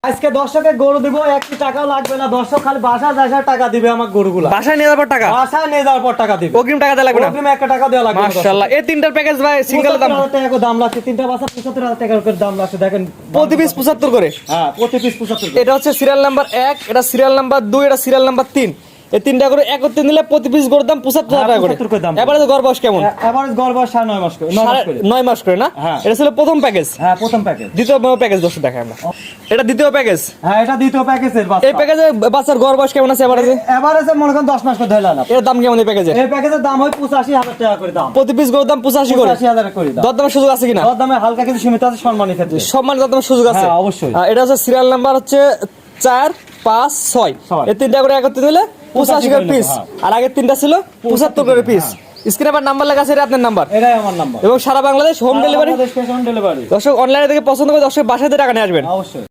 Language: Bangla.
আজকে দর্শকের গরু দিব, একটি টাকাও লাগবে না। দর্শক খালি বাসায় যাওয়ার টাকা দিবে আমার গরুগুলো। বাসায় নিয়ে যাওয়ার পর টাকা, বাসায় নিয়ে যাওয়ার পর টাকা দিবে। অগ্রিম টাকা দেওয়া লাগবে না? অগ্রিম 1 টাকা দেওয়া লাগবে না। মাশাআল্লাহ, এই তিনটার প্যাকেজ ভাই সিঙ্গেল দাম 75,000 টাকা করে দাম লাগছে। তিনটা বাসা 75,000 টাকা করে দাম লাগছে। দেখেন প্রতি পিস 75 করে। হ্যাঁ, প্রতি পিস 75 করে। এটা হচ্ছে সিরিয়াল নাম্বার 1, এটা সিরিয়াল নাম্বার 2, এটা সিরিয়াল নাম্বার 3। এই তিনটা করে একত্রে নিলে প্রতি পিস গরুর দাম 75,000 টাকা করে। 75 করে দাম। এবারে গড় বয়স কেমন? এভারেজ গড় বয়স 9.5 মাস করে। 9 মাস করে। 9 মাস করে না? হ্যাঁ। এটা ছিল প্রথম প্যাকেজ। হ্যাঁ, প্রথম প্যাকেজ। দ্বিতীয় প্যাকেজ দর্শক দেখাই আমরা। এটা দ্বিতীয় প্যাকেজ। হ্যাঁ, এটা দ্বিতীয় প্যাকেজের বাচ্চা। এই প্যাকেজে বাচ্চার গড় বয়স কেমন আছে এবারে? এভারেজে মনে করেন 10 মাস করে ধরে না। এর দাম কেমন এই প্যাকেজের? এই প্যাকেজের দাম হয় 85,000 টাকা করে দাম। প্রতি পিস গরুর দাম 85 করে। 85,000 করে দাম। দরদামের সুযোগ আছে কিনা? দামে হালকা কিছু সীমিত আছে সম্মানের ক্ষেত্রে। সম্মান দরদামের সুযোগ আছে। হ্যাঁ, অবশ্যই। এটা হচ্ছে সিরিয়াল নাম্বার হচ্ছে 4, 5, 6। এই তিনটা করে একত্রে নিলে 85 করে পিস। হ্যাঁ। আর আগের তিনটা ছিল 75 করে পিস। স্ক্রিনে আবার নাম্বার লেখা আছে, এটা আপনার নাম্বার। এটাই আমার নাম্বার। এবং সারা Bangladesh home delivery. Bangladesh cash on delivery. দর্শক অনলাইনে থেকে পছন্দ করে দর্শক বাসায় টাকা নিয়ে আসবেন। অবশ্যই।